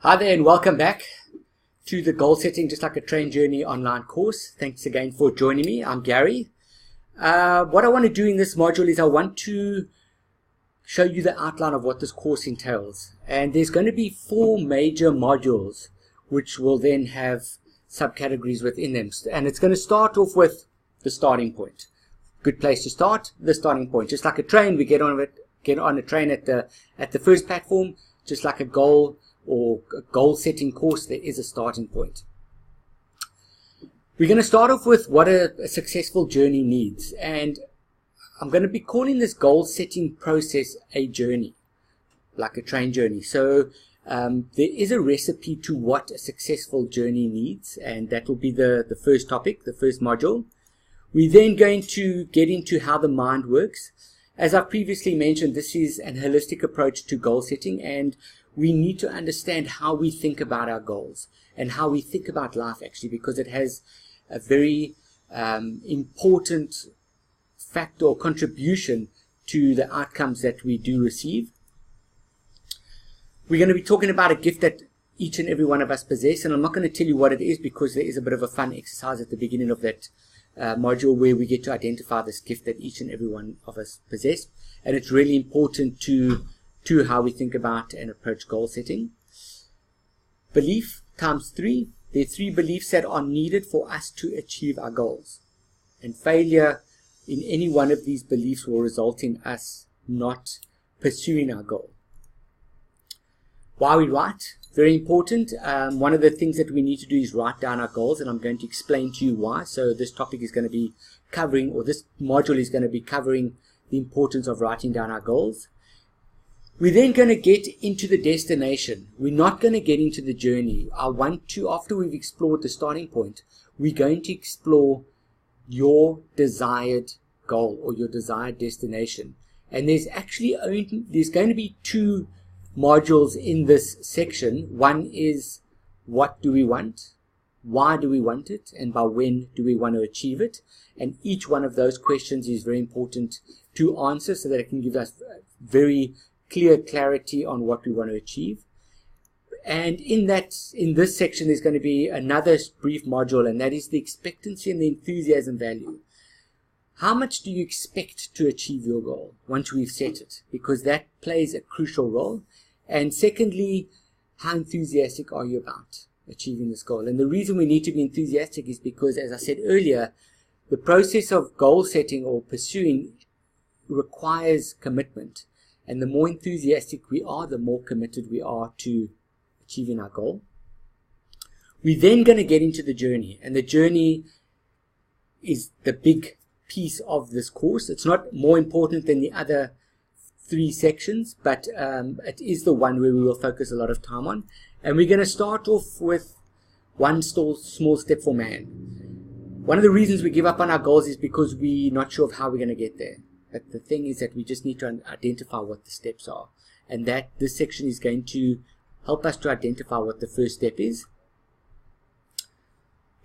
Hi there and welcome back to the Goal Setting Just Like a Train Journey online course. Thanks again for joining me. I'm Gary. What I want to do in this module is I want to show you the outline of what this course entails. And there's going to be 4 major modules which will then have subcategories within them. And it's going to start off with the starting point. Good place to start, the starting point. Just like a train, we get on a train at the first platform. Just like a goal or a goal setting course, there is a starting point. We're going to start off with what a successful journey needs, and I'm going to be calling this goal setting process a journey, like a train journey. So there is a recipe to what a successful journey needs, and that will be the first topic, the first module. We're then going to get into how the mind works. As I've previously mentioned, this is an holistic approach to goal setting, and we need to understand how we think about our goals and how we think about life, actually, because it has a very important factor or contribution to the outcomes that we do receive. We're going to be talking about a gift that each and every one of us possess, and I'm not going to tell you what it is because there is a bit of a fun exercise at the beginning of that module where we get to identify this gift that each and every one of us possess, and it's really important to how we think about and approach goal setting. Belief times 3. There are 3 beliefs that are needed for us to achieve our goals, and failure in any one of these beliefs will result in us not pursuing our goal. Why we write, very important. One of the things that we need to do is write down our goals, and I'm going to explain to you why. So this topic is going to be covering, or this module is going to be covering, the importance of writing down our goals. We're then going to get into the destination. We're not going to get into the journey. I want to, after we've explored the starting point, we're going to explore your desired goal or your desired destination. And there's going to be 2 modules in this section. One is, what do we want? Why do we want it? And by when do we want to achieve it? And each one of those questions is very important to answer so that it can give us very clear clarity on what we want to achieve. And in this section, there's going to be another brief module, and that is the expectancy and the enthusiasm value. How much do you expect to achieve your goal once we've set it? Because that plays a crucial role. And secondly, how enthusiastic are you about achieving this goal? And the reason we need to be enthusiastic is because, as I said earlier, the process of goal setting or pursuing requires commitment. And the more enthusiastic we are, the more committed we are to achieving our goal. We're then going to get into the journey. And the journey is the big piece of this course. It's not more important than the other 3 sections, but it is the one where we will focus a lot of time on. And we're going to start off with one small step for man. One of the reasons we give up on our goals is because we're not sure of how we're going to get there. But the thing is that we just need to identify what the steps are. And that this section is going to help us to identify what the first step is.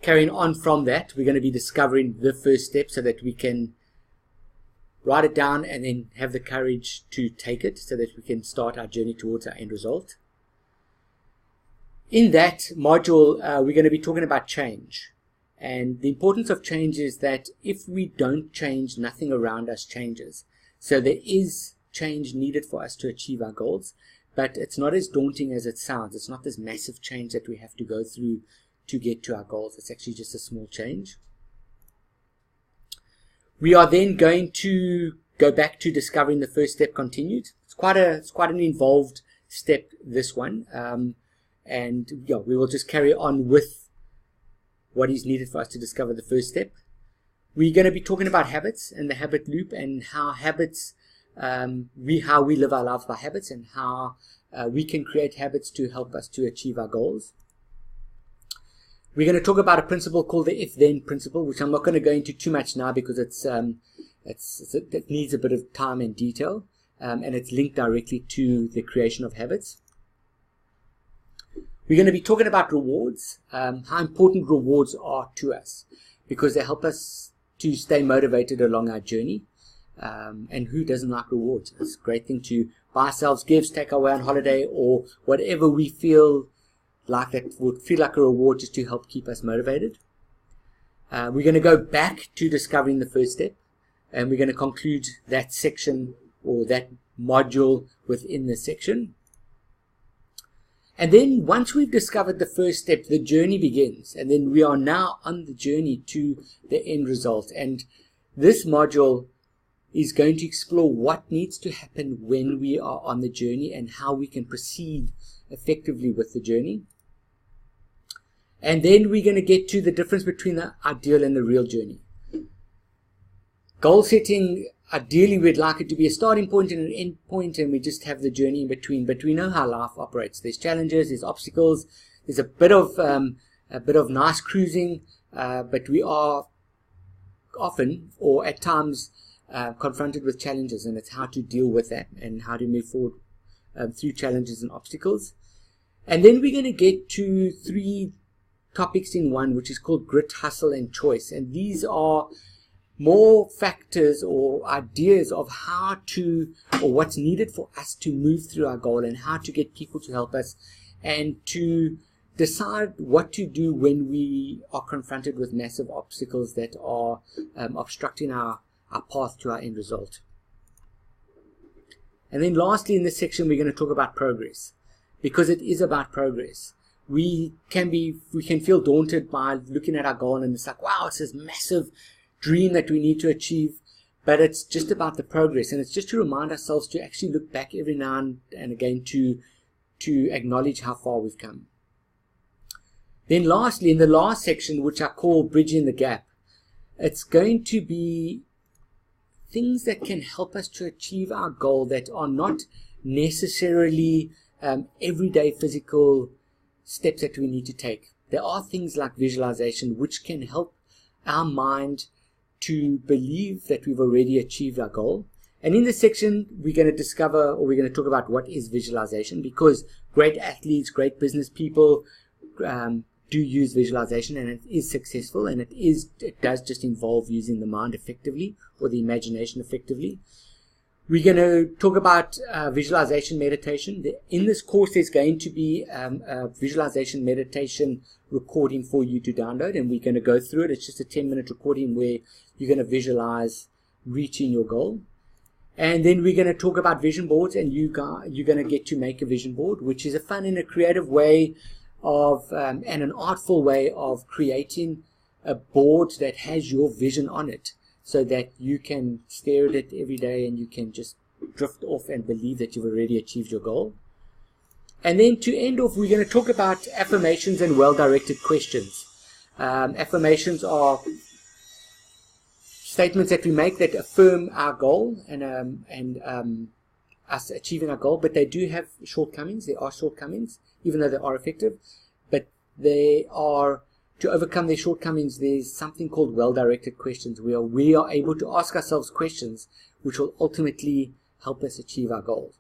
Carrying on from that, we're going to be discovering the first step so that we can write it down and then have the courage to take it so that we can start our journey towards our end result. In that module, we're going to be talking about change. And the importance of change is that if we don't change, nothing around us changes. So there is change needed for us to achieve our goals, but it's not as daunting as it sounds. It's not this massive change that we have to go through to get to our goals. It's actually just a small change. We are then going to go back to discovering the first step continued. It's quite an involved step, this one. And yeah, we will just carry on with what is needed for us to discover the first step. We're going to be talking about habits and the habit loop, and how habits, how we live our lives by habits, and how we can create habits to help us to achieve our goals. We're going to talk about a principle called the if-then principle, which I'm not going to go into too much now because it needs a bit of time and detail, and it's linked directly to the creation of habits. We're going to be talking about rewards, how important rewards are to us, because they help us to stay motivated along our journey. And who doesn't like rewards? It's a great thing to buy ourselves gifts, take our way on holiday, or whatever we feel life that would feel like a reward just to help keep us motivated. We're going to go back to discovering the first step, and we're going to conclude that section or that module within the section. And then once we've discovered the first step, the journey begins, and then we are now on the journey to the end result. And this module is going to explore what needs to happen when we are on the journey and how we can proceed effectively with the journey. And then we're going to get to the difference between the ideal and the real journey. Goal setting, ideally we'd like it to be a starting point and an end point, and we just have the journey in between. But we know how life operates. There's challenges, there's obstacles, there's a bit of nice cruising, but we are often or at times confronted with challenges, and it's how to deal with that and how to move forward through challenges and obstacles. And then we're going to get to 3 topics in one, which is called grit, hustle, and choice. And these are more factors or ideas of how to, or what's needed for us to move through our goal, and how to get people to help us, and to decide what to do when we are confronted with massive obstacles that are obstructing our path to our end result. And then lastly, in this section, we're going to talk about progress, because it is about progress. We can feel daunted by looking at our goal, and it's like, wow, it's this massive dream that we need to achieve, but it's just about the progress. And it's just to remind ourselves to actually look back every now and again to acknowledge how far we've come. Then lastly, in the last section, which I call bridging the gap, it's going to be things that can help us to achieve our goal that are not necessarily everyday physical steps that we need to take. There are things like visualization, which can help our mind to believe that we've already achieved our goal. And in this section, we're going to discover, or we're going to talk about what is visualization, because great athletes, great business people do use visualization, and it is successful, and it does just involve using the mind effectively, or the imagination effectively. We're going to talk about visualization meditation. In this course, there's going to be a visualization meditation recording for you to download, and we're going to go through it. It's just a 10-minute recording where you're going to visualize reaching your goal. And then we're going to talk about vision boards, and you're going to get to make a vision board, which is a fun and a creative way of and an artful way of creating a board that has your vision on it, so that you can stare at it every day and you can just drift off and believe that you've already achieved your goal. And then to end off, we're going to talk about affirmations and well-directed questions. Affirmations are statements that we make that affirm our goal and us achieving our goal, but they do have shortcomings. There are shortcomings, even though they are effective, but they are, to overcome their shortcomings, there's something called well-directed questions, where we are able to ask ourselves questions which will ultimately help us achieve our goals.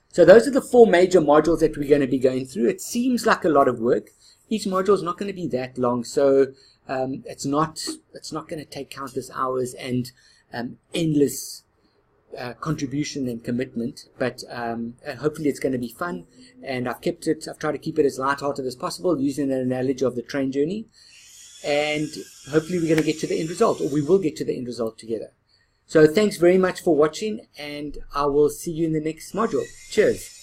So those are the 4 major modules that we're going to be going through. It seems like a lot of work. Each module is not going to be that long, so it's not going to take countless hours and endless contribution and commitment, but hopefully it's going to be fun. And I've tried to keep it as light-hearted as possible, using an analogy of the train journey, and hopefully we're going to get to the end result, or we will get to the end result together. So thanks very much for watching, and I will see you in the next module. Cheers.